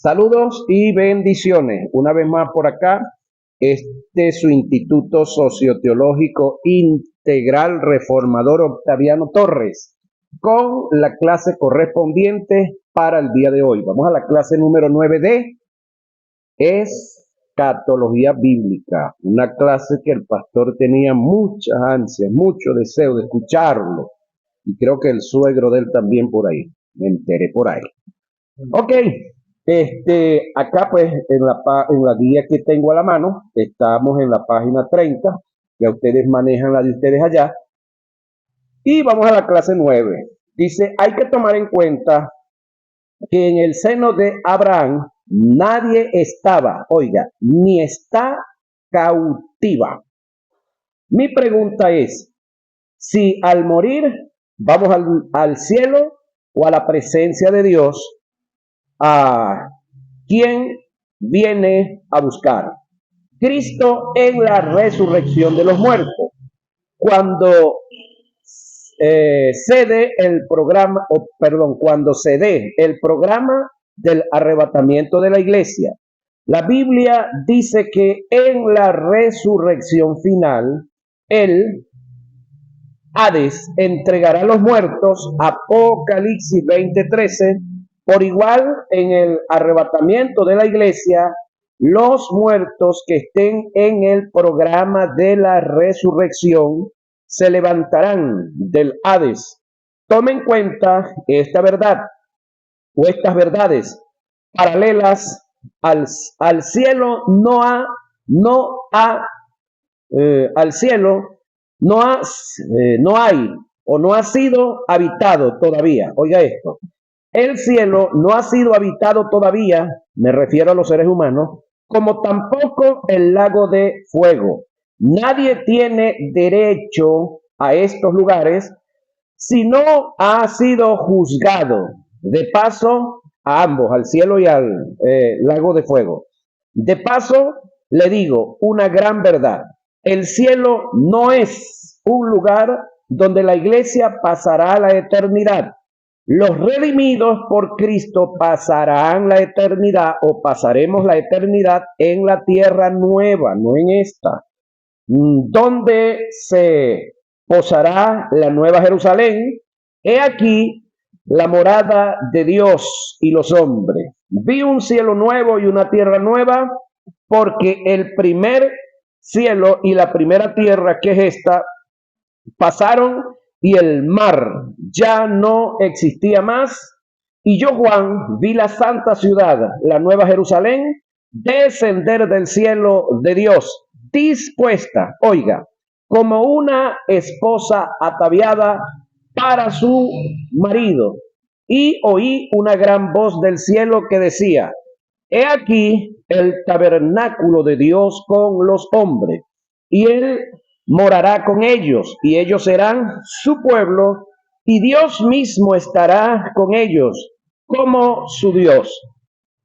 Saludos y bendiciones. Una vez más por acá, este es su Instituto Socioteológico Integral Reformador Octaviano Torres, con la clase correspondiente para el día de hoy. Vamos a la clase número 9 de Escatología Bíblica, una clase que el pastor tenía muchas ansias, mucho deseo de escucharlo, y creo que el suegro de él también por ahí, me enteré por ahí. Ok, acá pues en la guía que tengo a la mano, estamos en la página 30, ya ustedes manejan la de ustedes allá, y vamos a la clase 9. Dice, hay que tomar en cuenta que en el seno de Abraham nadie estaba, oiga, ni está cautiva. Mi pregunta es, si al morir vamos al cielo o a la presencia de Dios, ¿a quién viene a buscar? Cristo en la resurrección de los muertos. Cuando cuando se dé el programa del arrebatamiento de la iglesia, la Biblia dice que en la resurrección final, el Hades entregará a los muertos, Apocalipsis 20:13, por igual en el arrebatamiento de la iglesia, los muertos que estén en el programa de la resurrección se levantarán del Hades. Tome en cuenta esta verdad o estas verdades paralelas al cielo al cielo no hay o no ha sido habitado todavía. Oiga esto, el cielo no ha sido habitado todavía, me refiero a los seres humanos, como tampoco el lago de fuego. Nadie tiene derecho a estos lugares si no ha sido juzgado. De paso, a ambos, al cielo y al lago de fuego. De paso, le digo una gran verdad. El cielo no es un lugar donde la iglesia pasará la eternidad. Los redimidos por Cristo pasarán la eternidad o pasaremos la eternidad en la tierra nueva, no en esta, donde se posará la nueva Jerusalén. He aquí la morada de Dios y los hombres. Vi un cielo nuevo y una tierra nueva, porque el primer cielo y la primera tierra, que es esta, pasaron y el mar ya no existía más. Y yo, Juan, vi la santa ciudad, la nueva Jerusalén, descender del cielo de Dios, dispuesta, oiga, como una esposa ataviada para su marido. Y oí una gran voz del cielo que decía, he aquí el tabernáculo de Dios con los hombres, y él morará con ellos, y ellos serán su pueblo, y Dios mismo estará con ellos como su Dios.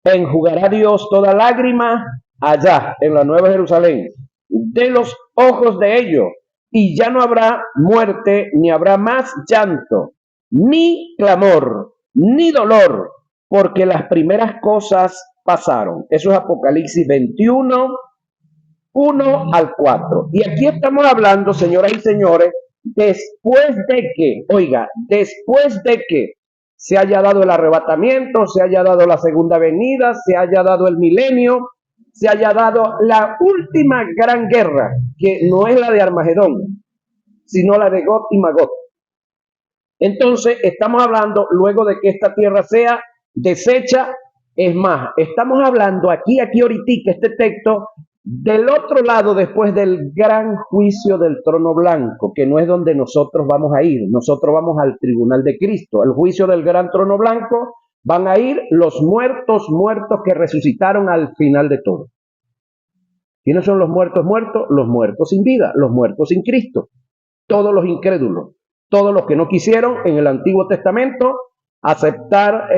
Enjugará Dios toda lágrima allá en la Nueva Jerusalén de los ojos de ellos, y ya no habrá muerte, ni habrá más llanto, ni clamor, ni dolor, porque las primeras cosas pasaron. Eso es Apocalipsis 21, 1 al 4. Y aquí estamos hablando, señoras y señores, después de que se haya dado el arrebatamiento, se haya dado la segunda venida, se haya dado el milenio, se haya dado la última gran guerra, que no es la de Armagedón, sino la de Gog y Magog. Entonces, estamos hablando luego de que esta tierra sea deshecha. Es más, estamos hablando aquí ahorita, este texto, del otro lado, después del gran juicio del trono blanco, que no es donde nosotros vamos a ir. Nosotros vamos al tribunal de Cristo. El juicio del gran trono blanco, van a ir los muertos que resucitaron al final de todo. ¿Quiénes son los muertos? Los muertos sin vida, los muertos sin Cristo. Todos los incrédulos, todos los que no quisieron en el Antiguo Testamento aceptar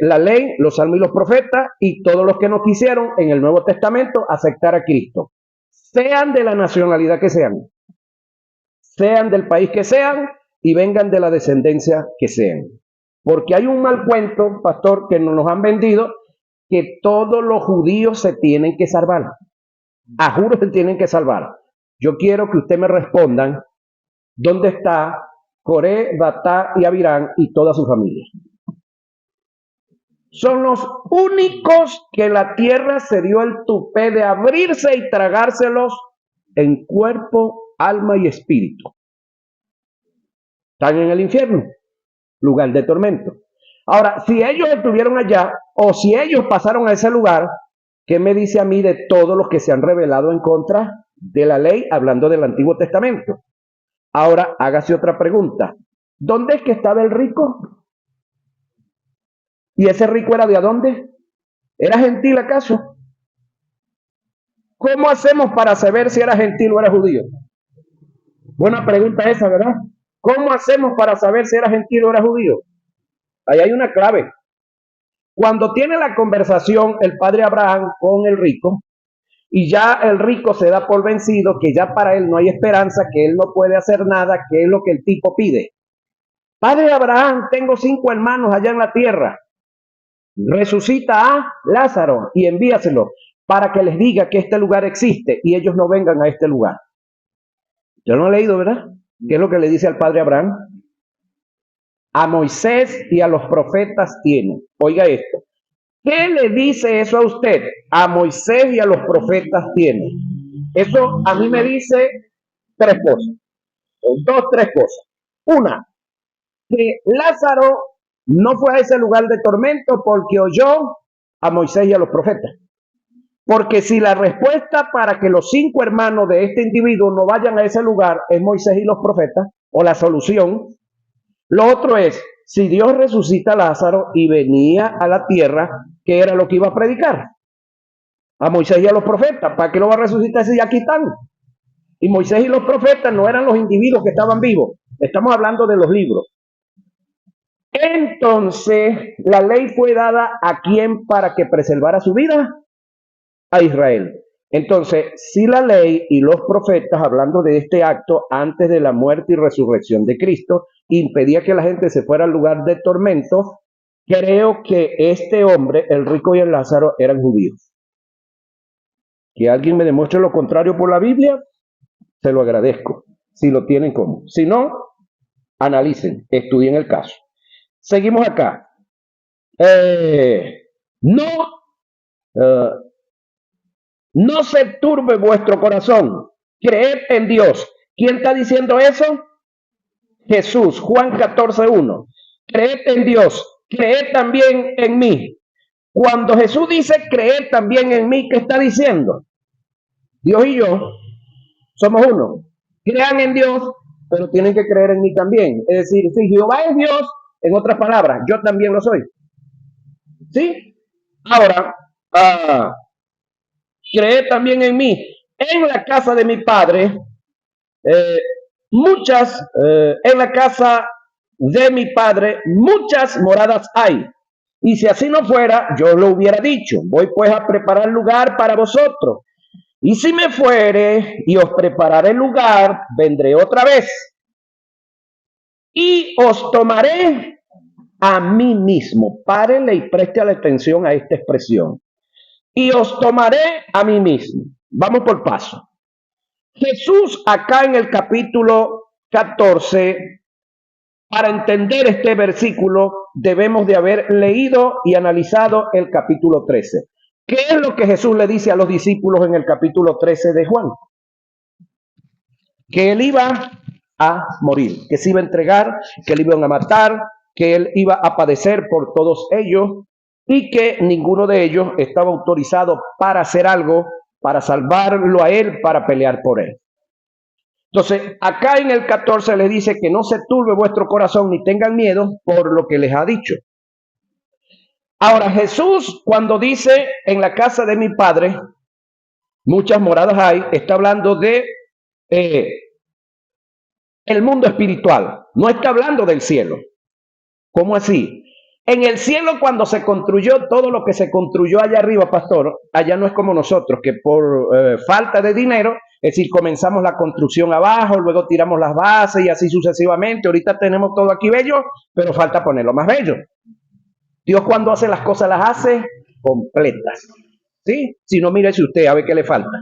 la ley, los salmos y los profetas, y todos los que no quisieron en el Nuevo Testamento aceptar a Cristo. Sean de la nacionalidad que sean del país que sean, y vengan de la descendencia que sean. Porque hay un mal cuento, pastor, que nos han vendido, que todos los judíos se tienen que salvar. A juro se tienen que salvar. Yo quiero que ustedes me respondan dónde está Coré, Datá y Abirán y toda su familia. Son los únicos que la tierra se dio el tupé de abrirse y tragárselos en cuerpo, alma y espíritu. Están en el infierno, lugar de tormento. Ahora, si ellos estuvieron allá o si ellos pasaron a ese lugar, ¿qué me dice a mí de todos los que se han rebelado en contra de la ley, hablando del Antiguo Testamento? Ahora, hágase otra pregunta. ¿Dónde es que estaba el rico? ¿Y ese rico era de dónde? ¿Era gentil acaso? ¿Cómo hacemos para saber si era gentil o era judío? Buena pregunta esa, ¿verdad? ¿Cómo hacemos para saber si era gentil o era judío? Ahí hay una clave. Cuando tiene la conversación el padre Abraham con el rico, y ya el rico se da por vencido, que ya para él no hay esperanza, que él no puede hacer nada, que es lo que el tipo pide. Padre Abraham, tengo 5 hermanos allá en la tierra. Resucita a Lázaro y envíaselo para que les diga que este lugar existe y ellos no vengan a este lugar. Yo no he leído, ¿verdad? ¿Qué es lo que le dice al padre Abraham? A Moisés y a los profetas tiene. Oiga esto. ¿Qué le dice eso a usted? A Moisés y a los profetas tiene. Eso a mí me dice 3 cosas. 3 cosas. Una, que Lázaro no fue a ese lugar de tormento porque oyó a Moisés y a los profetas. Porque si la respuesta para que los 5 hermanos de este individuo no vayan a ese lugar es Moisés y los profetas, o la solución, lo otro es, si Dios resucita a Lázaro y venía a la tierra, ¿qué era lo que iba a predicar? A Moisés y a los profetas. ¿Para qué lo va a resucitar si ya aquí están? Y Moisés y los profetas no eran los individuos que estaban vivos. Estamos hablando de los libros. Entonces, la ley fue dada ¿a quién para que preservara su vida? A Israel. Entonces, si la ley y los profetas, hablando de este acto antes de la muerte y resurrección de Cristo, impedía que la gente se fuera al lugar de tormento, creo que este hombre, el rico y el Lázaro, eran judíos. Que alguien me demuestre lo contrario por la Biblia, se lo agradezco. Si lo tienen como. Si no, analicen, estudien el caso. Seguimos acá. No se turbe vuestro corazón. Creed en Dios. ¿Quién está diciendo eso? Jesús, Juan 14:1. Creed en Dios. Creed también en mí. Cuando Jesús dice creed también en mí, ¿qué está diciendo? Dios y yo somos uno. Crean en Dios, pero tienen que creer en mí también. Es decir, si Jehová es Dios, en otras palabras, yo también lo soy. ¿Sí? Ahora, creed también en mí. En la casa de mi padre, en la casa de mi padre, muchas moradas hay. Y si así no fuera, yo lo hubiera dicho. Voy pues a preparar lugar para vosotros. Y si me fuere y os prepararé lugar, vendré otra vez. Y os tomaré a mí mismo. Párenle y preste atención a esta expresión. Y os tomaré a mí mismo. Vamos por paso. Jesús acá en el capítulo 14, para entender este versículo, debemos de haber leído y analizado el capítulo 13. ¿Qué es lo que Jesús le dice a los discípulos en el capítulo 13 de Juan? Que él iba a morir, que se iba a entregar, que le iban a matar, que él iba a padecer por todos ellos y que ninguno de ellos estaba autorizado para hacer algo, para salvarlo a él, para pelear por él. Entonces, acá en el 14 le dice que no se turbe vuestro corazón ni tengan miedo por lo que les ha dicho. Ahora, Jesús, cuando dice en la casa de mi padre, muchas moradas hay, está hablando de el mundo espiritual, no está hablando del cielo. ¿Cómo así? En el cielo, cuando se construyó todo lo que se construyó allá arriba, pastor, allá no es como nosotros, que por falta de dinero, es decir, comenzamos la construcción abajo, luego tiramos las bases y así sucesivamente. Ahorita tenemos todo aquí bello, pero falta ponerlo más bello. Dios cuando hace las cosas las hace completas. ¿Sí? Si no, mírese usted a ver qué le falta.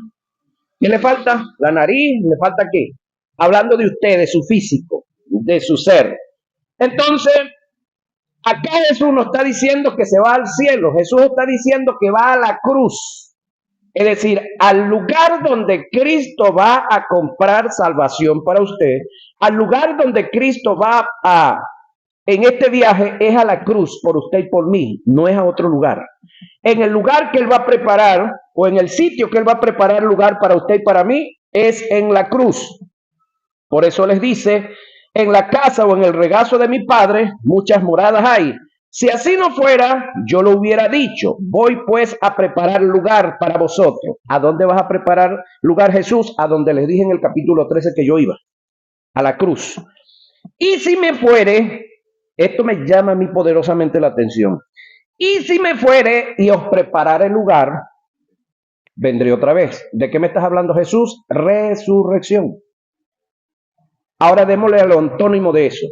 ¿Qué le falta? La nariz, ¿le falta qué? Hablando de usted, de su físico, de su ser. Entonces, acá Jesús no está diciendo que se va al cielo, Jesús está diciendo que va a la cruz. Es decir, al lugar donde Cristo va a comprar salvación para usted, al lugar donde Cristo va en este viaje es a la cruz por usted y por mí, no es a otro lugar. En el lugar que Él va a preparar, o en el sitio que Él va a preparar lugar para usted y para mí, es en la cruz. Por eso les dice, en la casa o en el regazo de mi Padre, muchas moradas hay. Si así no fuera, yo lo hubiera dicho. Voy pues a preparar lugar para vosotros. ¿A dónde vas a preparar lugar, Jesús? A donde les dije en el capítulo 13 que yo iba, a la cruz. Y si me fuere, esto me llama a mí poderosamente la atención. Y si me fuere y os prepararé lugar, vendré otra vez. ¿De qué me estás hablando, Jesús? Resurrección. Ahora démosle al antónimo de eso.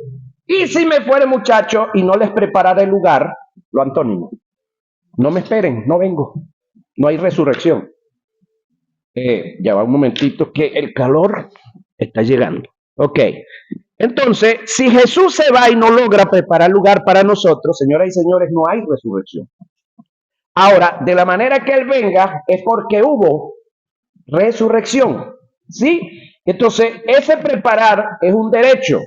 Y si me fuere, muchacho, y no les prepararé lugar, lo antónimo. No me esperen, no vengo. No hay resurrección. Ya va un momentito que el calor está llegando. Ok. Entonces, si Jesús se va y no logra preparar lugar para nosotros, señoras y señores, no hay resurrección. Ahora, de la manera que Él venga, es porque hubo resurrección. ¿Sí? Entonces, ese preparar es un derecho.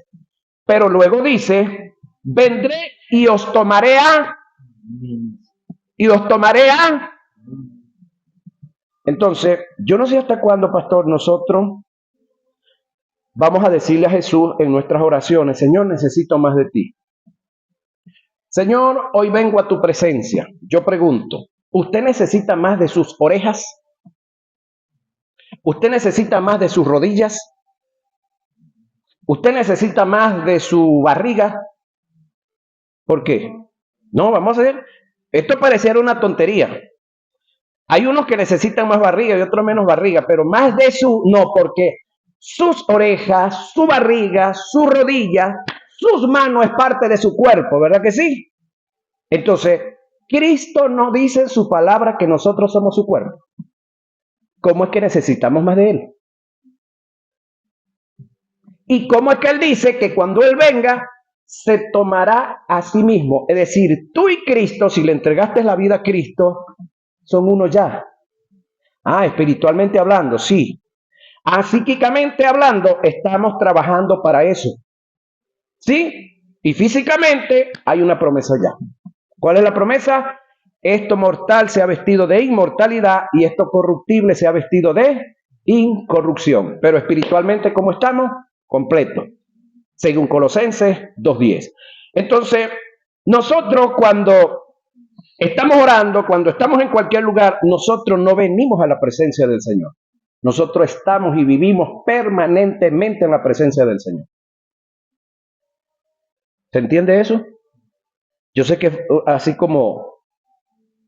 Pero luego dice, vendré y os tomaré a. Entonces, yo no sé hasta cuándo, pastor, nosotros vamos a decirle a Jesús en nuestras oraciones, Señor, necesito más de ti. Señor, hoy vengo a tu presencia. Yo pregunto, ¿usted necesita más de sus orejas? ¿Usted necesita más de sus rodillas? ¿Usted necesita más de su barriga? ¿Por qué? No, vamos a ver. Esto pareciera una tontería. Hay unos que necesitan más barriga y otros menos barriga, pero más de no, porque sus orejas, su barriga, su rodilla, sus manos es parte de su cuerpo, ¿verdad que sí? Entonces, Cristo nos dice en su palabra que nosotros somos su cuerpo. ¿Cómo es que necesitamos más de Él? ¿Y cómo es que Él dice que cuando Él venga, se tomará a sí mismo? Es decir, tú y Cristo, si le entregaste la vida a Cristo, son uno ya. Espiritualmente hablando, sí. Psíquicamente hablando, estamos trabajando para eso. ¿Sí? Y físicamente hay una promesa ya. ¿Cuál es la promesa? Esto mortal se ha vestido de inmortalidad y esto corruptible se ha vestido de incorrupción. Pero espiritualmente, ¿cómo estamos? Completo. Según Colosenses 2:10. Entonces, nosotros cuando estamos orando, cuando estamos en cualquier lugar, nosotros no venimos a la presencia del Señor. Nosotros estamos y vivimos permanentemente en la presencia del Señor. ¿Se entiende eso? Yo sé que así como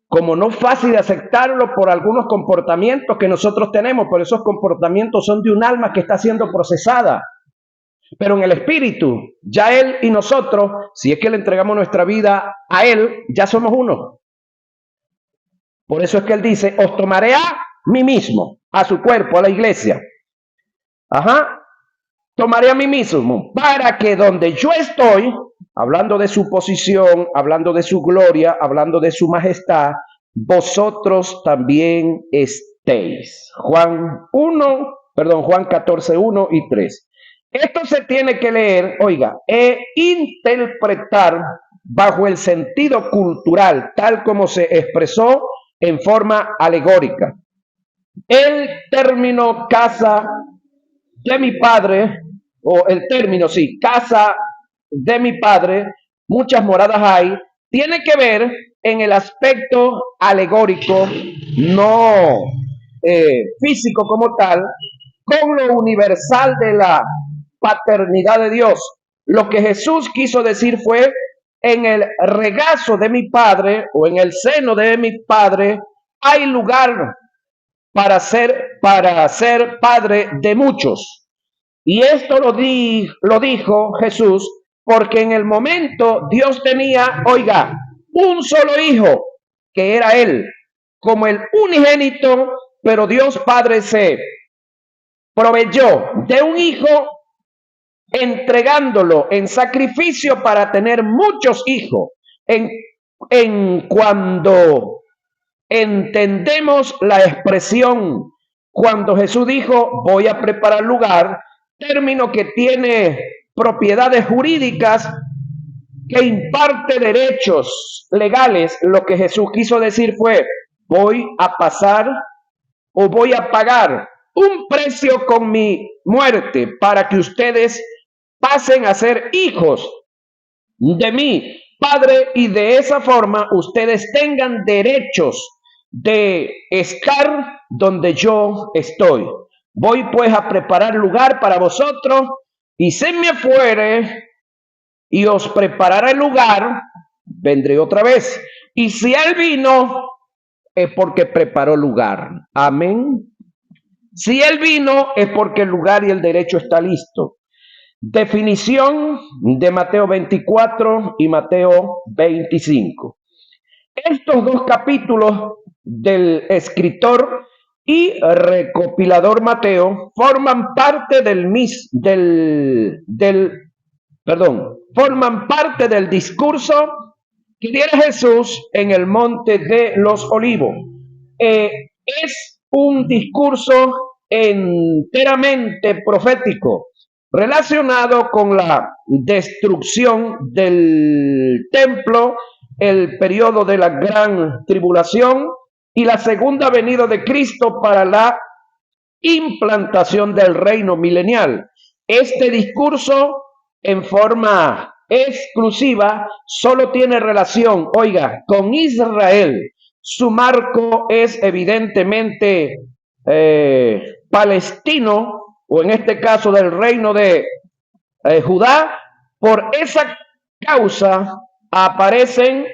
no es fácil de aceptarlo por algunos comportamientos que nosotros tenemos, pero esos comportamientos son de un alma que está siendo procesada. Pero en el espíritu, ya Él y nosotros, si es que le entregamos nuestra vida a Él, ya somos uno. Por eso es que Él dice, os tomaré a mí mismo, a su cuerpo, a la iglesia. Tomaré a mí mismo, para que donde yo estoy, hablando de su posición, hablando de su gloria, hablando de su majestad, vosotros también estéis. Juan 14, 1 y 3. Esto se tiene que leer, oiga, e interpretar bajo el sentido cultural, tal como se expresó en forma alegórica. El término casa de mi padre, o el término, sí, casa de mi padre, muchas moradas hay, tiene que ver en el aspecto alegórico, no físico como tal, con lo universal de la paternidad de Dios. Lo que Jesús quiso decir fue, en el regazo de mi Padre o en el seno de mi Padre hay lugar para ser padre de muchos. Y esto lo dijo Jesús porque en el momento Dios tenía, oiga, un solo hijo que era Él, como el unigénito, pero Dios Padre se proveyó de un hijo entregándolo en sacrificio para tener muchos hijos. En cuando entendemos la expresión, cuando Jesús dijo, voy a preparar lugar, término que tiene propiedades jurídicas, que imparte derechos legales, lo que Jesús quiso decir fue, voy a pasar o voy a pagar un precio con mi muerte para que ustedes pasen a ser hijos de mi Padre, y de esa forma ustedes tengan derechos de estar donde yo estoy. Voy pues a preparar lugar para vosotros, y si me fuere y os preparará el lugar, vendré otra vez. Y si Él vino, es porque preparó lugar. Amén. Si Él vino, es porque el lugar y el derecho está listo. Definición de Mateo 24 y Mateo 25. Estos dos capítulos del escritor y recopilador Mateo forman parte forman parte del discurso que diera Jesús en el monte de los Olivos. Es un discurso enteramente profético, relacionado con la destrucción del templo, el periodo de la gran tribulación y la segunda venida de Cristo para la implantación del reino milenial. Este discurso, en forma exclusiva, solo tiene relación, oiga, con Israel. Su marco es evidentemente palestino, o en este caso del reino de Judá. Por esa causa aparecen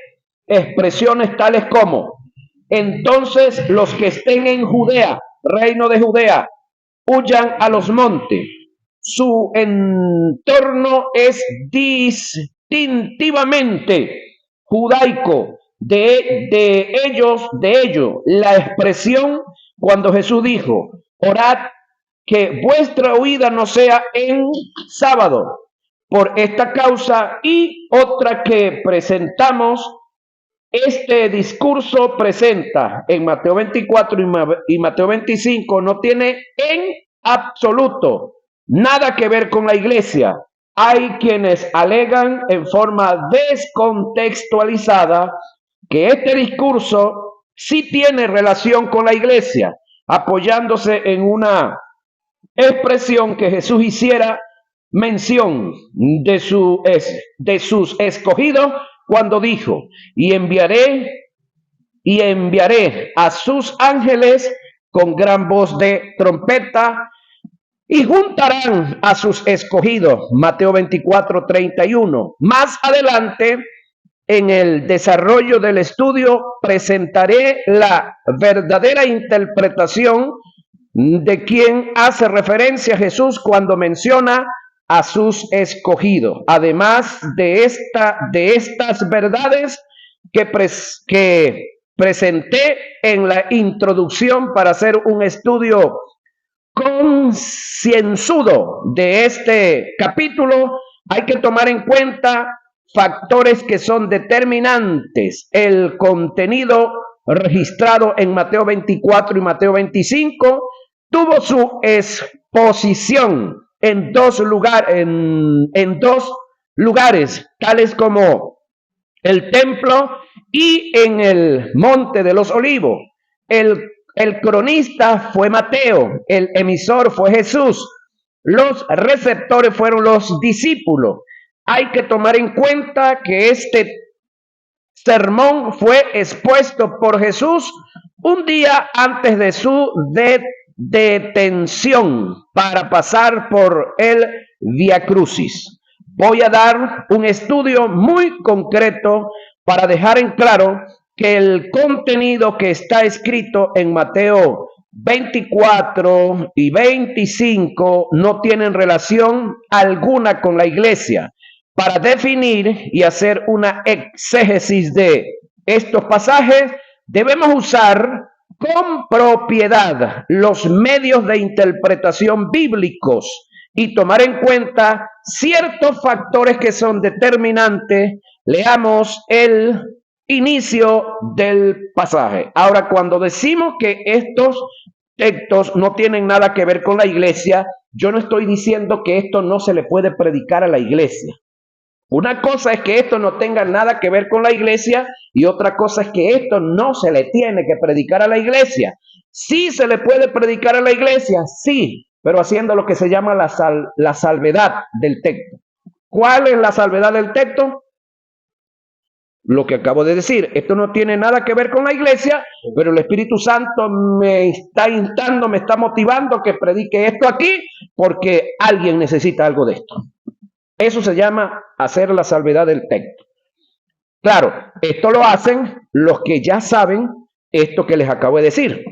expresiones tales como, entonces los que estén en Judea, reino de Judea, huyan a los montes. Su entorno es distintivamente judaico. De ellos, la expresión cuando Jesús dijo, orad que vuestra huida no sea en sábado. Por esta causa y otra que presentamos, este discurso presenta en Mateo 24 y Mateo 25, no tiene en absoluto nada que ver con la iglesia. Hay quienes alegan en forma descontextualizada que este discurso sí tiene relación con la iglesia, apoyándose en una expresión que Jesús hiciera mención de sus escogidos cuando dijo, y enviaré a sus ángeles con gran voz de trompeta y juntarán a sus escogidos. Mateo 24, 31. Más adelante, en el desarrollo del estudio, presentaré la verdadera interpretación de quien hace referencia a Jesús cuando menciona a sus escogidos. Además de estas verdades que presenté en la introducción para hacer un estudio concienzudo de este capítulo, hay que tomar en cuenta factores que son determinantes. El contenido registrado en Mateo 24 y Mateo 25 tuvo su exposición en dos lugares, tales como el templo y en el monte de los Olivos. El cronista fue Mateo, el emisor fue Jesús, los receptores fueron los discípulos. Hay que tomar en cuenta que este sermón fue expuesto por Jesús un día antes de su detención para pasar por el Vía Crucis. Voy a dar un estudio muy concreto para dejar en claro que el contenido que está escrito en Mateo 24 y 25 no tienen relación alguna con la iglesia. Para definir y hacer una exégesis de estos pasajes, Debemos usar con propiedad los medios de interpretación bíblicos y tomar en cuenta ciertos factores que son determinantes. Leamos el inicio del pasaje. Ahora, cuando decimos que estos textos no tienen nada que ver con la iglesia, yo no estoy diciendo que esto no se le puede predicar a la iglesia. Una cosa es que esto no tenga nada que ver con la iglesia y otra cosa es que esto no se le tiene que predicar a la iglesia. Sí se le puede predicar a la iglesia, sí, pero haciendo lo que se llama la salvedad del texto. ¿Cuál es la salvedad del texto? Lo que acabo de decir, esto no tiene nada que ver con la iglesia, pero el Espíritu Santo me está instando, me está motivando que predique esto aquí porque alguien necesita algo de esto. Eso se llama hacer la salvedad del texto. Claro, esto lo hacen los que ya saben esto que les acabo de decir.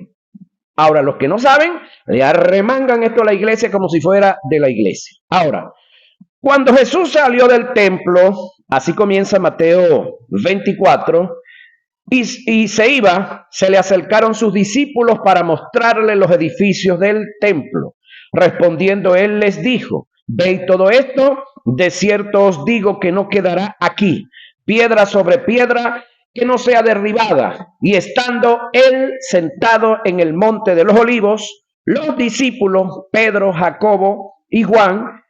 Ahora, los que no saben, le arremangan esto a la iglesia como si fuera de la iglesia. Ahora, cuando Jesús salió del templo, así comienza Mateo 24, y se iba, se le acercaron sus discípulos para mostrarle los edificios del templo. Respondiendo él les dijo: ¿veis todo esto? De cierto os digo que no quedará aquí piedra sobre piedra que no sea derribada. Y estando él sentado en el monte de los olivos, los discípulos Pedro, Jacobo y Juan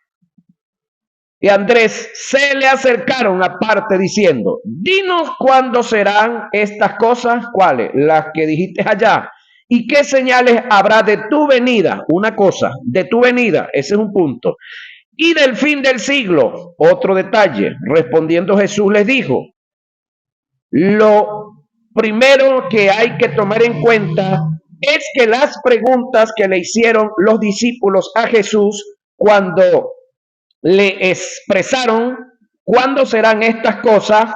y Andrés se le acercaron aparte diciendo: dinos cuándo serán estas cosas. ¿Cuáles? Las que dijiste allá. ¿Y qué señales habrá de tu venida? Una cosa, de tu venida, ese es un punto. Y del fin del siglo, otro detalle. Respondiendo Jesús les dijo: lo primero que hay que tomar en cuenta es que las preguntas que le hicieron los discípulos a Jesús cuando le expresaron cuándo serán estas cosas,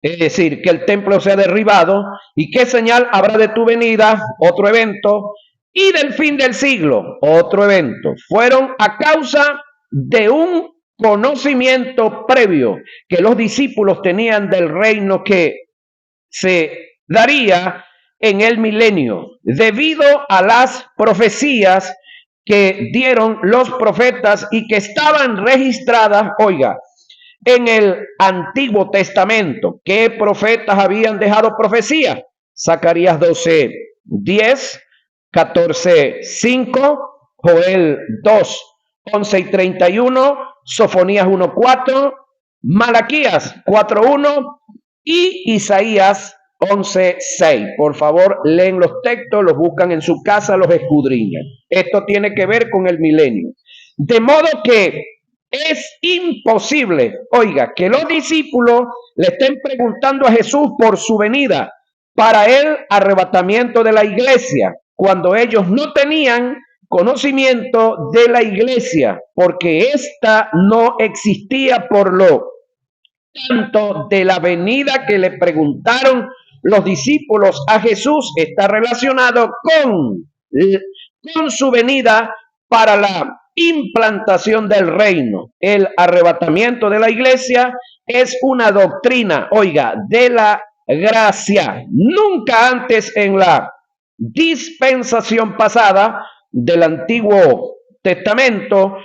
es decir, que el templo sea derribado, y qué señal habrá de tu venida, otro evento, y del fin del siglo, otro evento, fueron a causa de un conocimiento previo que los discípulos tenían del reino que se daría en el milenio, debido a las profecías que dieron los profetas y que estaban registradas, oiga, en el Antiguo Testamento. ¿Qué profetas habían dejado profecía? Zacarías 12, 10, 14, 5, Joel 2, 11 y 31, Sofonías 1, 4, Malaquías 4, 1 y Isaías 11:6. Por favor, leen los textos, los buscan en su casa, los escudriñan. Esto tiene que ver con el milenio. De modo que es imposible, oiga, que los discípulos le estén preguntando a Jesús por su venida para el arrebatamiento de la iglesia, cuando ellos no tenían conocimiento de la iglesia, porque ésta no existía. Por lo tanto, de la venida que le preguntaron los discípulos a Jesús está relacionado con su venida para la implantación del reino. El arrebatamiento de la iglesia es una doctrina, oiga, de la gracia. Nunca antes en la dispensación pasada del Antiguo Testamento,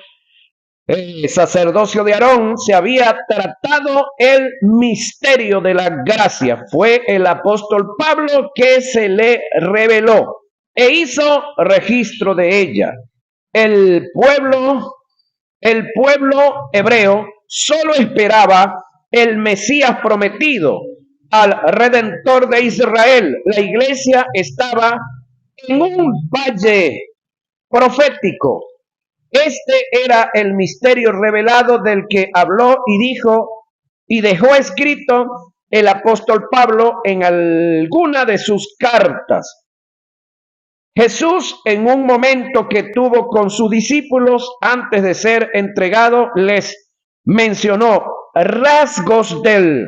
el sacerdocio de Aarón, se había tratado el misterio de la gracia. Fue el apóstol Pablo que se le reveló e hizo registro de ella. El pueblo hebreo solo esperaba el Mesías prometido, al Redentor de Israel. La iglesia estaba en un valle profético. Este era el misterio revelado del que habló y dijo y dejó escrito el apóstol Pablo en alguna de sus cartas. Jesús, en un momento que tuvo con sus discípulos antes de ser entregado, les mencionó rasgos del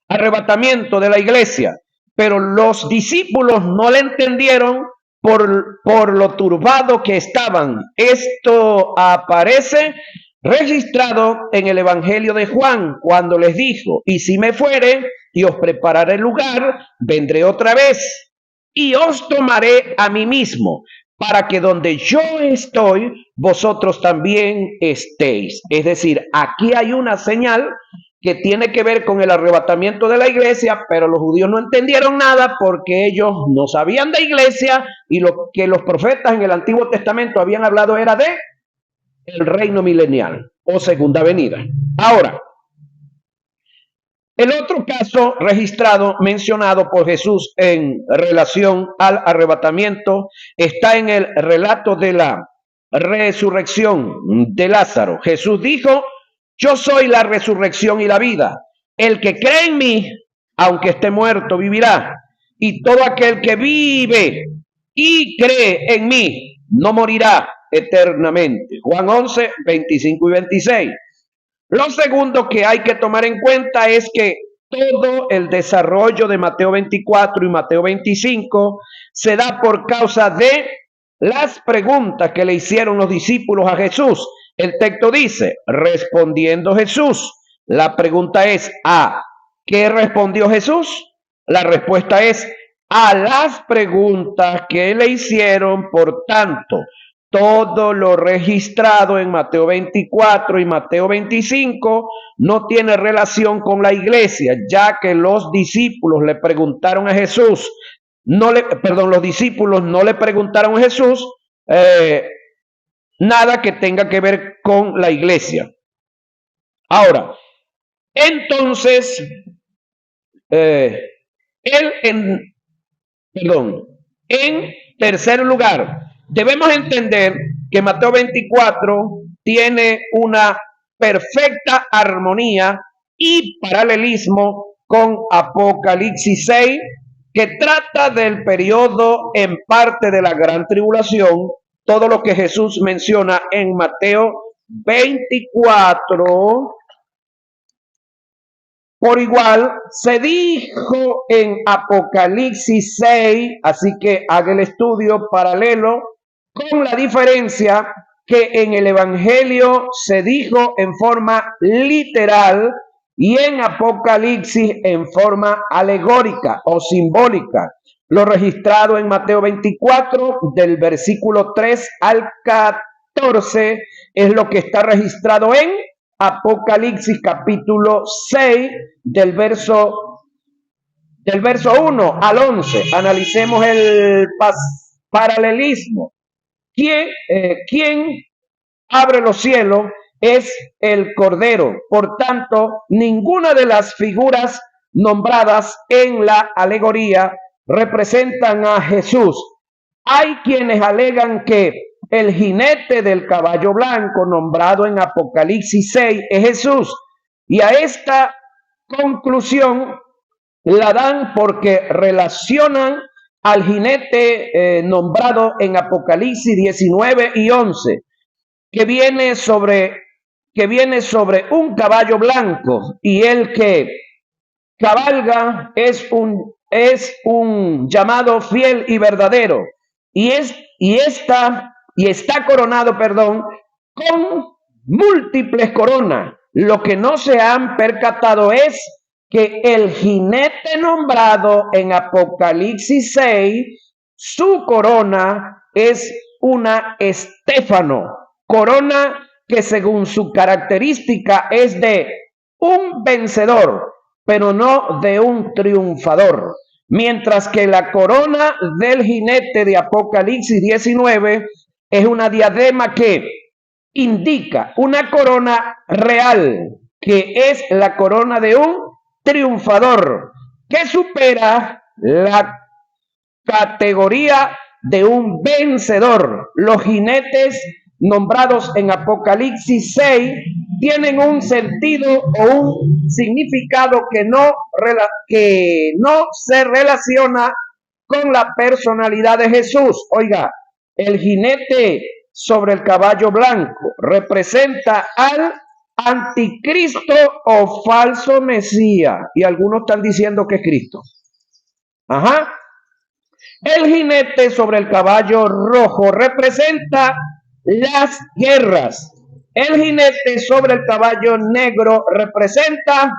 arrebatamiento de la iglesia, pero los discípulos no le entendieron por lo turbado que estaban. Esto aparece registrado en el Evangelio de Juan, cuando les dijo: y si me fuere, y os prepararé lugar, vendré otra vez y os tomaré a mí mismo, para que donde yo estoy, vosotros también estéis. Es decir, aquí hay una señal que tiene que ver con el arrebatamiento de la iglesia, pero los judíos no entendieron nada porque ellos no sabían de iglesia y lo que los profetas en el Antiguo Testamento habían hablado era de el reino milenial o segunda venida. Ahora, el otro caso registrado, mencionado por Jesús en relación al arrebatamiento, está en el relato de la resurrección de Lázaro. Jesús dijo: yo soy la resurrección y la vida. El que cree en mí, aunque esté muerto, vivirá. Y todo aquel que vive y cree en mí, no morirá eternamente. Juan 11, 25 y 26. Lo segundo que hay que tomar en cuenta es que todo el desarrollo de Mateo 24 y Mateo 25 se da por causa de las preguntas que le hicieron los discípulos a Jesús. El texto dice: respondiendo Jesús. La pregunta es: ¿a qué respondió Jesús? La respuesta es: a las preguntas que le hicieron. Por tanto, todo lo registrado en Mateo 24 y Mateo 25 no tiene relación con la iglesia, ya que los discípulos le preguntaron a Jesús, los discípulos no le preguntaron a Jesús nada que tenga que ver con la iglesia. Ahora, entonces, en tercer lugar, debemos entender que Mateo 24 tiene una perfecta armonía y paralelismo con Apocalipsis 6, que trata del periodo en parte de la gran tribulación, todo lo que Jesús menciona en Mateo 24. Por igual se dijo en Apocalipsis 6, así que haga el estudio paralelo, con la diferencia que en el Evangelio se dijo en forma literal y en Apocalipsis en forma alegórica o simbólica. Lo registrado en Mateo 24, del versículo 3 al 14, es lo que está registrado en Apocalipsis capítulo 6, del verso 1 al 11. Analicemos el paralelismo. ¿Quién abre los cielos? Es el Cordero. Por tanto, ninguna de las figuras nombradas en la alegoría representan a Jesús. Hay quienes alegan que el jinete del caballo blanco nombrado en Apocalipsis 6 es Jesús, y a esta conclusión la dan porque relacionan al jinete nombrado en Apocalipsis 19 y 11, que viene sobre un caballo blanco, y el que cabalga es un llamado fiel y verdadero, y está coronado, con múltiples coronas. Lo que no se han percatado es que el jinete nombrado en Apocalipsis 6, su corona es una estéfano, corona que según su característica es de un vencedor, pero no de un triunfador. Mientras que la corona del jinete de Apocalipsis 19 es una diadema que indica una corona real, que es la corona de un triunfador, que supera la categoría de un vencedor. Los jinetes nombrados en Apocalipsis 6 tienen un sentido o un significado que no se relaciona con la personalidad de Jesús. Oiga, el jinete sobre el caballo blanco representa al anticristo o falso Mesías, y algunos están diciendo que es Cristo. Ajá. El jinete sobre el caballo rojo representa las guerras. El jinete sobre el caballo negro representa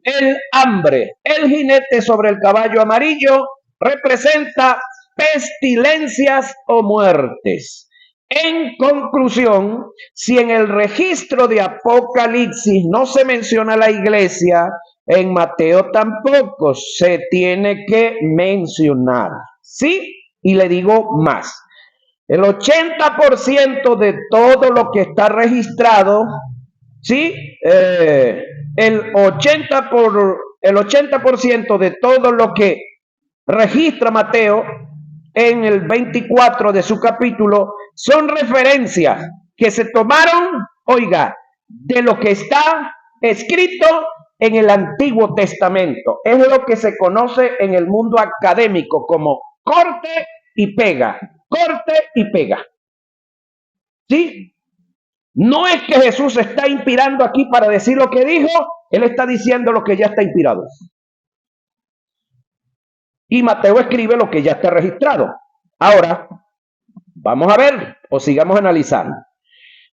el hambre. El jinete sobre el caballo amarillo representa pestilencias o muertes. En conclusión, si en el registro de Apocalipsis no se menciona la iglesia, en Mateo tampoco se tiene que mencionar. ¿Sí? Y le digo más. El 80% de todo lo que está registrado, ¿sí? El 80% de todo lo que registra Mateo en el 24 de su capítulo son referencias que se tomaron, oiga, de lo que está escrito en el Antiguo Testamento. Es lo que se conoce en el mundo académico como corte y pega, corte y pega. ¿Sí? No es que Jesús está inspirando aquí para decir lo que dijo, Él está diciendo lo que ya está inspirado. Y Mateo escribe lo que ya está registrado. Ahora, vamos a ver o sigamos analizando.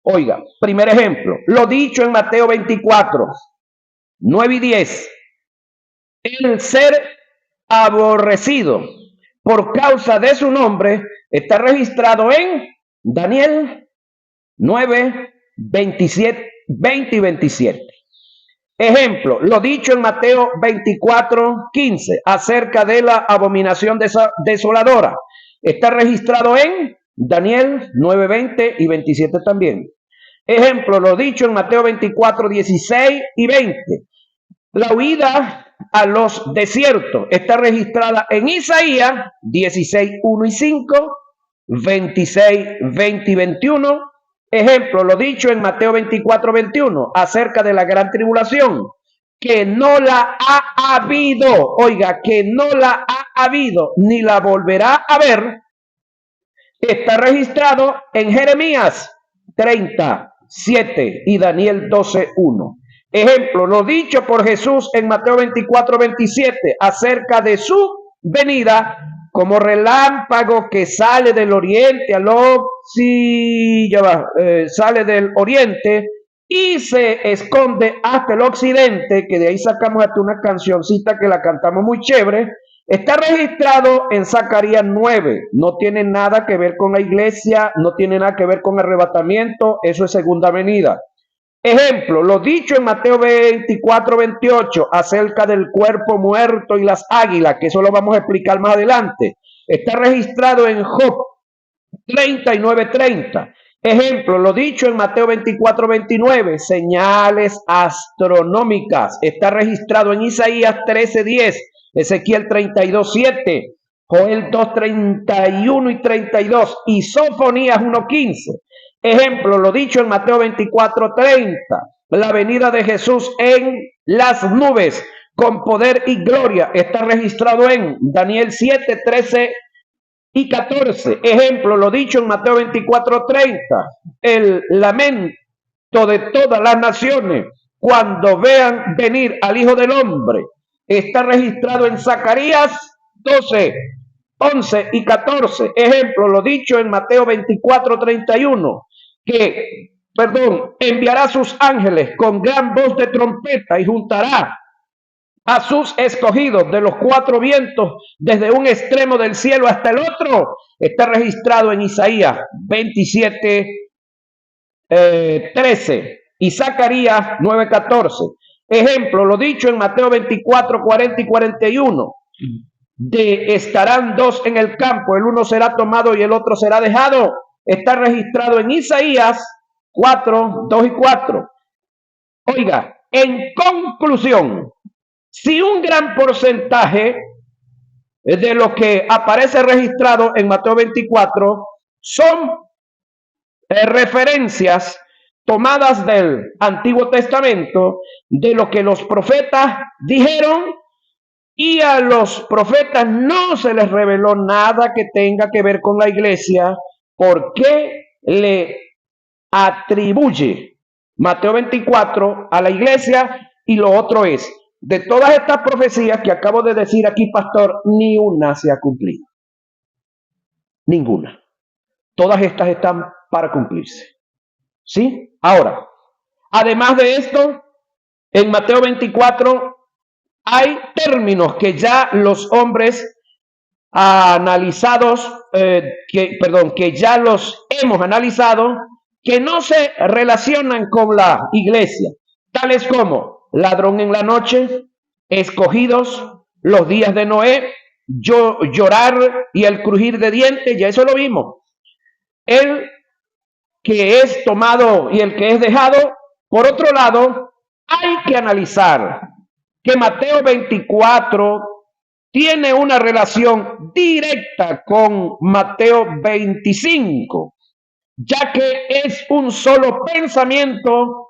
Oiga, primer ejemplo, lo dicho en Mateo 24, 9 y 10. El ser aborrecido por causa de su nombre está registrado en Daniel 9, 27, 20 y 27. Ejemplo, lo dicho en Mateo 24, 15, acerca de la abominación desoladora. Está registrado en Daniel 9, 20 y 27 también. Ejemplo, lo dicho en Mateo 24, 16 y 20. La huida a los desiertos está registrada en Isaías 16, 1 y 5, 26, 20 y 21. Ejemplo, lo dicho en Mateo 24, 21, acerca de la gran tribulación, que no la ha habido, oiga, que no la ha habido, ni la volverá a ver, está registrado en Jeremías 30:7 y Daniel 12:1. Ejemplo, lo dicho por Jesús en Mateo 24:27 acerca de su venida como relámpago que sale del oriente al sale del oriente y se esconde hasta el occidente, que de ahí sacamos hasta una cancioncita que la cantamos muy chévere. Está registrado en Zacarías 9, no tiene nada que ver con la iglesia, no tiene nada que ver con arrebatamiento, eso es segunda venida. Ejemplo, lo dicho en Mateo 24, 28 acerca del cuerpo muerto y las águilas, que eso lo vamos a explicar más adelante, está registrado en Job 39:30. Ejemplo, lo dicho en Mateo 24, 29, señales astronómicas, está registrado en Isaías 13:10, Ezequiel 32:7, Joel 2:31 y 32 y Sofonías 1:15. Ejemplo, lo dicho en Mateo 24:30, la venida de Jesús en las nubes con poder y gloria está registrado en Daniel 7:13 y 14. Ejemplo, lo dicho en Mateo 24:30, el lamento de todas las naciones cuando vean venir al Hijo del Hombre está registrado en Zacarías 12, 11 y 14. Ejemplo, lo dicho en Mateo 24:31, que, enviará a sus ángeles con gran voz de trompeta y juntará a sus escogidos de los cuatro vientos, desde un extremo del cielo hasta el otro, está registrado en Isaías 27, 13 y Zacarías 9:14. Ejemplo, lo dicho en Mateo 24, 40 y 41. Estarán dos en el campo, el uno será tomado y el otro será dejado. Está registrado en Isaías 4, 2 y 4. Oiga, en conclusión, si un gran porcentaje de lo que aparece registrado en Mateo 24 son referencias tomadas del Antiguo Testamento, de lo que los profetas dijeron, y a los profetas no se les reveló nada que tenga que ver con la iglesia, porque le atribuye Mateo 24 a la iglesia, y lo otro es, de todas estas profecías que acabo de decir aquí, pastor, ni una se ha cumplido. Ninguna. Todas estas están para cumplirse. ¿Sí? Ahora, además de esto, en Mateo 24 hay términos que ya los hombres analizados, que ya los hemos analizado, que no se relacionan con la iglesia, tales como ladrón en la noche, escogidos, los días de Noé, llorar y el crujir de dientes, ya eso lo vimos. El que es tomado y el que es dejado. Por otro lado, hay que analizar que Mateo 24 tiene una relación directa con Mateo 25, ya que es un solo pensamiento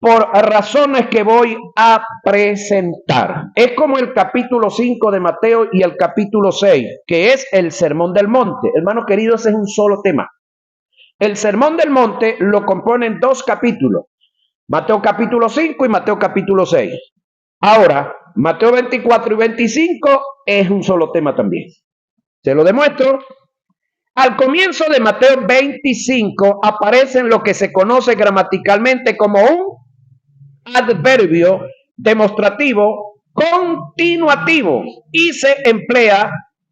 por razones que voy a presentar. Es como el capítulo 5 de Mateo y el capítulo 6, que es el Sermón del Monte. Hermanos queridos, ese es un solo tema. El Sermón del Monte lo componen dos capítulos, Mateo capítulo 5 y Mateo capítulo 6. Ahora, Mateo 24 y 25 es un solo tema también. Se lo demuestro. Al comienzo de Mateo 25 aparecen lo que se conoce gramaticalmente como un adverbio demostrativo continuativo y se emplea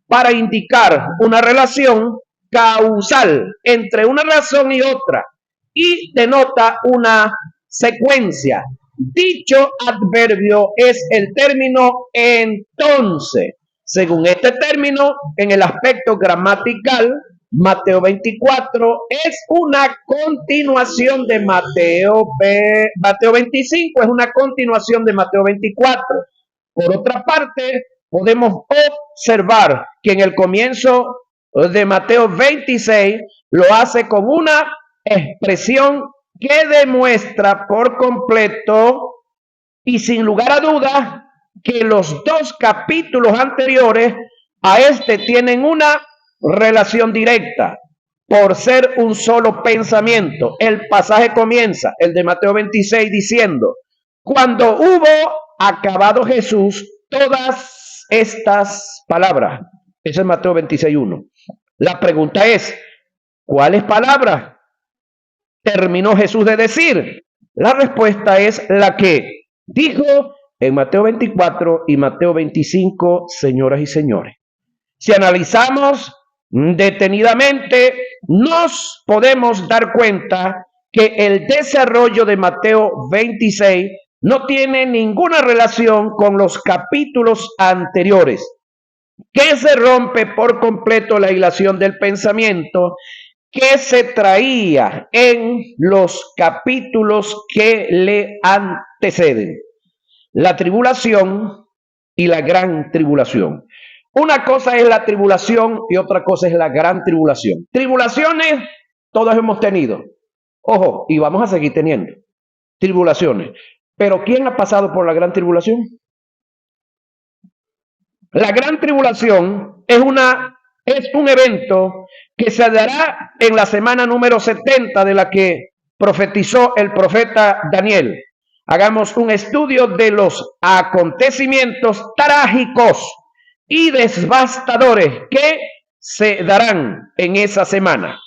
para indicar una relación causal entre una razón y otra y denota una secuencia. Dicho adverbio es el término entonces. Según este término, en el aspecto gramatical, Mateo 24 es una continuación de Mateo 25, es una continuación de Mateo 24. Por otra parte, podemos observar que en el comienzo de Mateo 26 lo hace con una expresión que demuestra por completo y sin lugar a dudas que los dos capítulos anteriores a este tienen una relación directa por ser un solo pensamiento. El pasaje comienza, el de Mateo 26, diciendo: cuando hubo acabado Jesús todas estas palabras. Ese es Mateo 26:1. La pregunta es, ¿cuáles palabras terminó Jesús de decir? La respuesta es la que dijo en Mateo 24 y Mateo 25, señoras y señores. Si analizamos detenidamente, nos podemos dar cuenta que el desarrollo de Mateo 26 no tiene ninguna relación con los capítulos anteriores, que se rompe por completo la hilación del pensamiento que se traía en los capítulos que le anteceden. La tribulación y la gran tribulación. Una cosa es la tribulación y otra cosa es la gran tribulación. Tribulaciones todos hemos tenido. Ojo, y vamos a seguir teniendo tribulaciones. Pero ¿quién ha pasado por la gran tribulación? La gran tribulación es un evento que se dará en la semana número 70 de la que profetizó el profeta Daniel. Hagamos un estudio de los acontecimientos trágicos y devastadores que se darán en esa semana.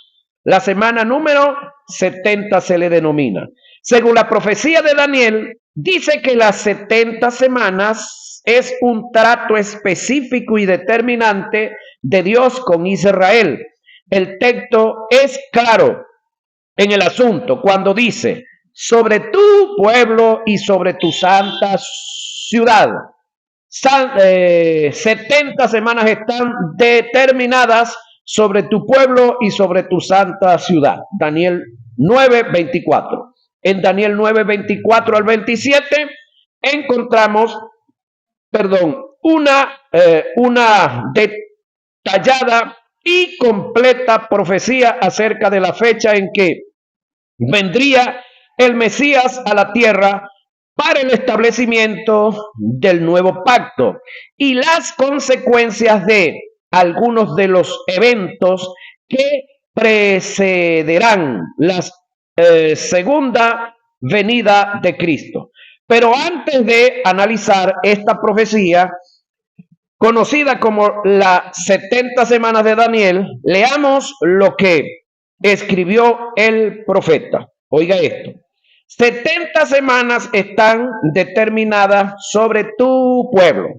La semana número 70 se le denomina. Según la profecía de Daniel, dice que las 70 semanas es un trato específico y determinante de Dios con Israel. El texto es claro en el asunto cuando dice: sobre tu pueblo y sobre tu santa ciudad. 70 semanas están determinadas sobre tu pueblo y sobre tu santa ciudad. Daniel 9:24. En Daniel 9:24 al 27 encontramos, una detallada y completa profecía acerca de la fecha en que vendría el Mesías a la tierra para el establecimiento del nuevo pacto y las consecuencias de algunos de los eventos que precederán la segunda venida de Cristo. Pero antes de analizar esta profecía, conocida como las 70 semanas de Daniel, leamos lo que escribió el profeta. Oiga esto. 70 semanas están determinadas sobre tu pueblo.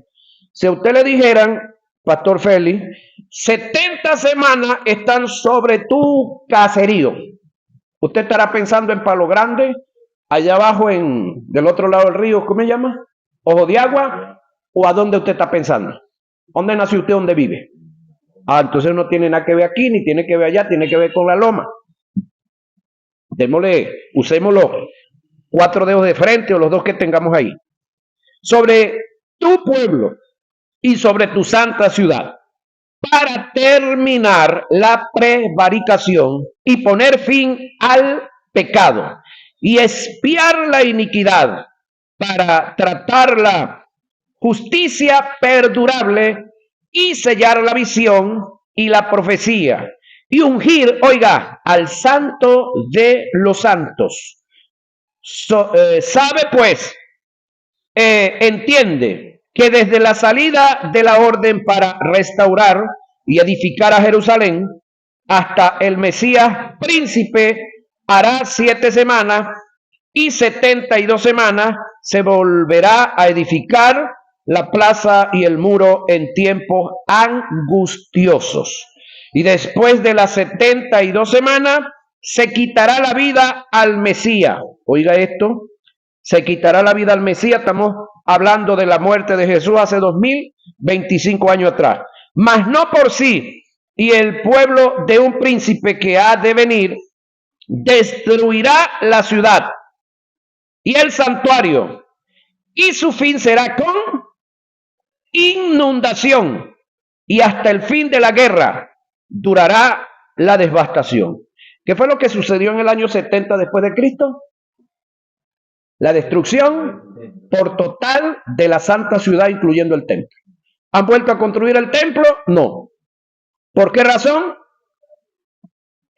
Si a usted le dijeran, Pastor Félix, 70 semanas están sobre tu caserío, usted estará pensando en Palo Grande, allá abajo del otro lado del río, ¿cómo se llama? Ojo de Agua, ¿o a dónde usted está pensando? ¿Dónde nació usted? ¿Dónde vive? Entonces no tiene nada que ver aquí, ni tiene que ver allá, tiene que ver con la loma. Usémoslo 4 dedos de frente o los 2 que tengamos ahí. Sobre tu pueblo y sobre tu santa ciudad, para terminar la prevaricación y poner fin al pecado y expiar la iniquidad, para tratar la justicia perdurable y sellar la visión y la profecía y ungir, oiga, al santo de los santos. Sabe pues, entiende que desde la salida de la orden para restaurar y edificar a Jerusalén hasta el Mesías príncipe hará 7 semanas y 72 semanas se volverá a edificar la plaza y el muro en tiempos angustiosos. Y después de las 72 semanas se quitará la vida al Mesías. Oiga esto, se quitará la vida al Mesías. Estamos hablando de la muerte de Jesús hace 2025 años atrás. Mas no por sí, y el pueblo de un príncipe que ha de venir destruirá la ciudad y el santuario, y su fin será con inundación, y hasta el fin de la guerra durará la devastación. ¿Qué fue lo que sucedió en el año 70 después de Cristo? La destrucción por total de la santa ciudad, incluyendo el templo. ¿Han vuelto a construir el templo? No. ¿Por qué razón?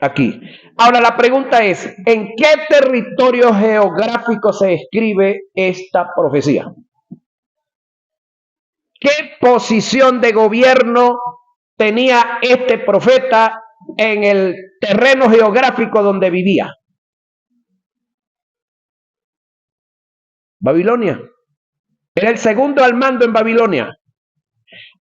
Aquí. Ahora la pregunta es, ¿en qué territorio geográfico se escribe esta profecía? ¿Qué posición de gobierno tenía este profeta en el terreno geográfico donde vivía? Babilonia. Era el segundo al mando en Babilonia.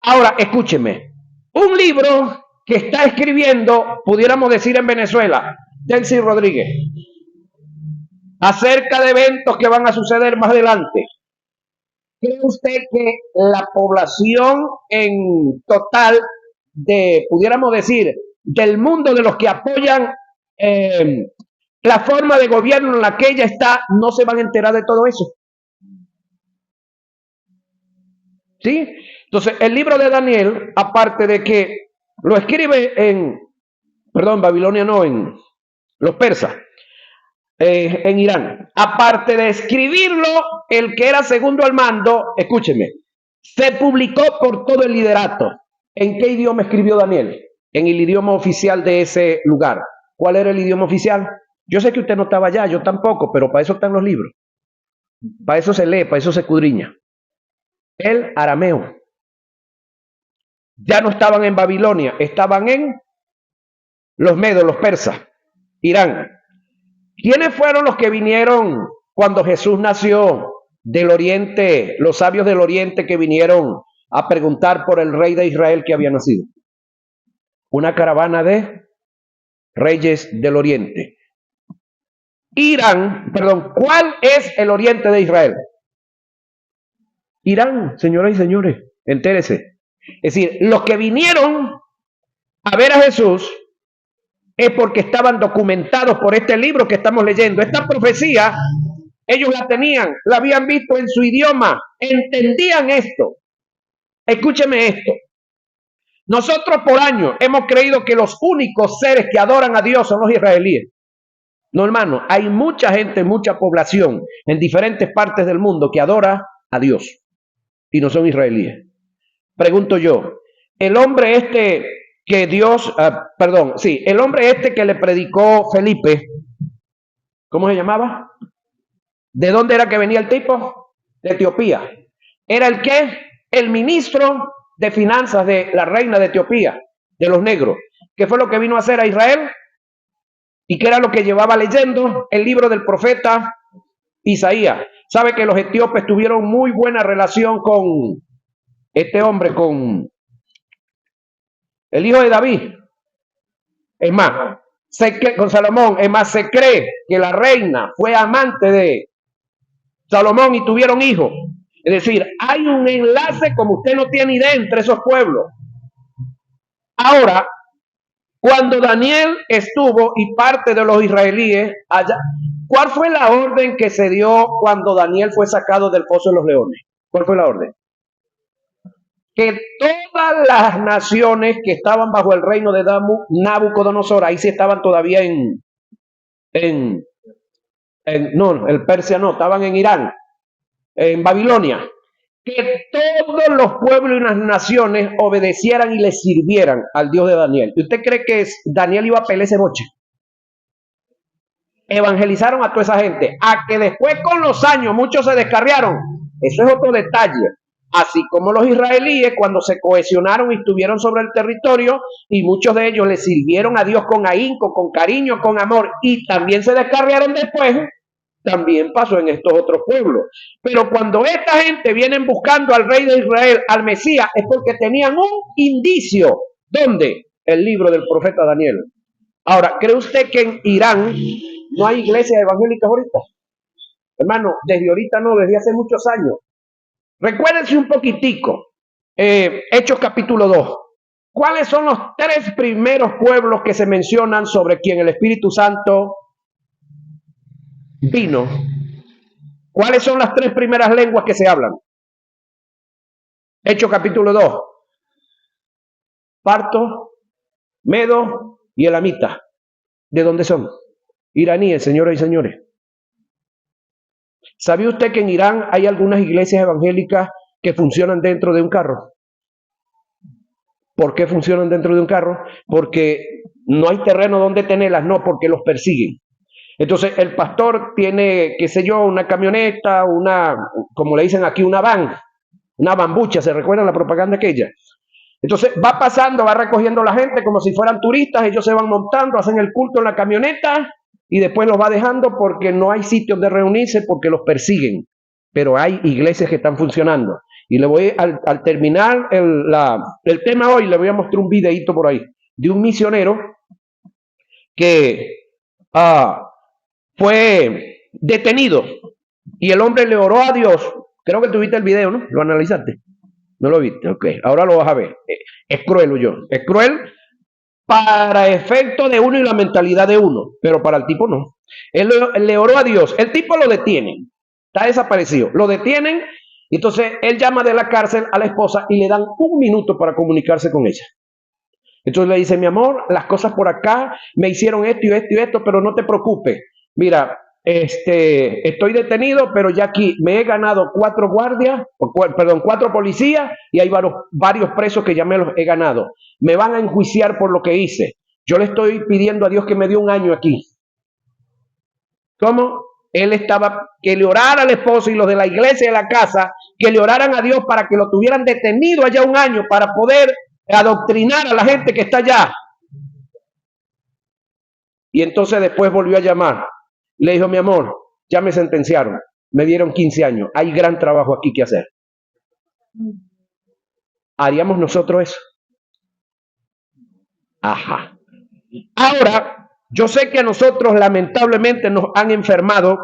Ahora, escúcheme. Un libro que está escribiendo, pudiéramos decir en Venezuela, Delcy Rodríguez, acerca de eventos que van a suceder más adelante. ¿Cree usted que la población en total pudiéramos decir, del mundo de los que apoyan la forma de gobierno en la que ella está, no se van a enterar de todo eso? ¿Sí? Entonces, el libro de Daniel, aparte de que lo escribe Babilonia no, en los persas, en Irán, aparte de escribirlo, el que era segundo al mando, escúcheme, se publicó por todo el liderato. ¿En qué idioma escribió Daniel? En el idioma oficial de ese lugar. ¿Cuál era el idioma oficial? Yo sé que usted no estaba allá, yo tampoco, pero para eso están los libros. Para eso se lee, para eso se escudriña. El arameo. Ya no estaban en Babilonia, estaban en los medos, los persas, Irán. ¿Quiénes fueron los que vinieron cuando Jesús nació del oriente, los sabios del oriente que vinieron a preguntar por el rey de Israel que había nacido? Una caravana de reyes del oriente. ¿Cuál es el oriente de Israel? Irán, señoras y señores, entérese. Es decir, los que vinieron a ver a Jesús es porque estaban documentados por este libro que estamos leyendo. Esta profecía, ellos la tenían, la habían visto en su idioma, entendían esto. Escúcheme esto. Nosotros por años hemos creído que los únicos seres que adoran a Dios son los israelíes. No, hermano, hay mucha gente, mucha población en diferentes partes del mundo que adora a Dios y no son israelíes. Pregunto yo, el hombre este que el hombre este que le predicó Felipe, ¿cómo se llamaba? ¿De dónde era que venía el tipo? De Etiopía. ¿Era el qué? El ministro de finanzas de la reina de Etiopía, de los negros. ¿Qué fue lo que vino a hacer a Israel? ¿Y qué era lo que llevaba leyendo? El libro del profeta Isaías. Sabe que los etíopes tuvieron muy buena relación con este hombre, con el hijo de David. Es más, con Salomón, es más, se cree que la reina fue amante de Salomón y tuvieron hijos. Es decir, hay un enlace como usted no tiene idea entre esos pueblos. Ahora, cuando Daniel estuvo y parte de los israelíes allá, ¿cuál fue la orden que se dio cuando Daniel fue sacado del foso de los leones? ¿Cuál fue la orden? Que todas las naciones que estaban bajo el reino de Nabucodonosor, ahí sí estaban todavía no, el Persia no, estaban en Irán, en Babilonia, que todos los pueblos y las naciones obedecieran y le sirvieran al Dios de Daniel. ¿Y usted cree que Daniel iba a pelear ese boche? Evangelizaron a toda esa gente, a que después con los años muchos se descarriaron. Eso es otro detalle. Así como los israelíes cuando se cohesionaron y estuvieron sobre el territorio y muchos de ellos le sirvieron a Dios con ahínco, con cariño, con amor y también se descarriaron después, también pasó en estos otros pueblos. Pero cuando esta gente viene buscando al rey de Israel, al Mesías, es porque tenían un indicio. ¿Dónde? El libro del profeta Daniel. Ahora, ¿cree usted que en Irán no hay iglesias evangélicas ahorita? Hermano, desde ahorita no, desde hace muchos años. Recuérdense un poquitico, Hechos capítulo 2. ¿Cuáles son los 3 primeros pueblos que se mencionan sobre quien el Espíritu Santo vino? ¿Cuáles son las 3 primeras lenguas que se hablan? Hechos capítulo 2. Parto, medo y elamita. ¿De dónde son? Iraníes, señoras y señores. ¿Sabía usted que en Irán hay algunas iglesias evangélicas que funcionan dentro de un carro? ¿Por qué funcionan dentro de un carro? Porque no hay terreno donde tenerlas, no, porque los persiguen. Entonces el pastor tiene, qué sé yo, una camioneta, como le dicen aquí, una bambucha, ¿se recuerdan la propaganda aquella? Entonces va pasando, va recogiendo la gente como si fueran turistas, ellos se van montando, hacen el culto en la camioneta y después los va dejando porque no hay sitios de reunirse, porque los persiguen. Pero hay iglesias que están funcionando. Y le voy, al terminar el tema hoy, le voy a mostrar un videito por ahí de un misionero que fue detenido y el hombre le oró a Dios. Creo que tuviste el video, ¿no? ¿Lo analizaste? ¿No lo viste? Ok, ahora lo vas a ver. Es cruel, yo. Es cruel para efecto de uno y la mentalidad de uno, pero para el tipo no. Él le oró a Dios. El tipo lo detienen. Está desaparecido. Lo detienen. Entonces él llama de la cárcel a la esposa y le dan 1 minuto para comunicarse con ella. Entonces le dice, mi amor, las cosas por acá me hicieron esto y esto y esto, pero no te preocupes. Mira, estoy detenido, pero ya aquí me he ganado 4 guardias, 4 policías y hay varios presos que ya me los he ganado. Me van a enjuiciar por lo que hice. Yo le estoy pidiendo a Dios que me dé 1 año aquí. ¿Cómo? Él estaba, que le orara al esposo y los de la iglesia y de la casa, que le oraran a Dios para que lo tuvieran detenido allá 1 año para poder adoctrinar a la gente que está allá. Y entonces después volvió a llamar. Le dijo, mi amor, ya me sentenciaron, me dieron 15 años, hay gran trabajo aquí que hacer. ¿Haríamos nosotros eso? Ajá. Ahora, yo sé que a nosotros lamentablemente nos han enfermado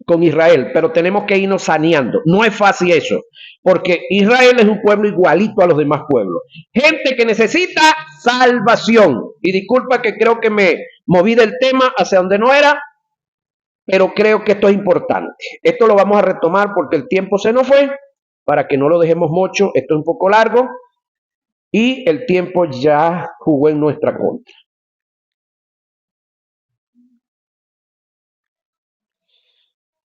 con Israel, pero tenemos que irnos saneando. No es fácil eso, porque Israel es un pueblo igualito a los demás pueblos. Gente que necesita salvación. Y disculpa que creo que me moví del tema hacia donde no era, pero creo que esto es importante. Esto lo vamos a retomar porque el tiempo se nos fue, para que no lo dejemos mucho. Esto es un poco largo y el tiempo ya jugó en nuestra contra.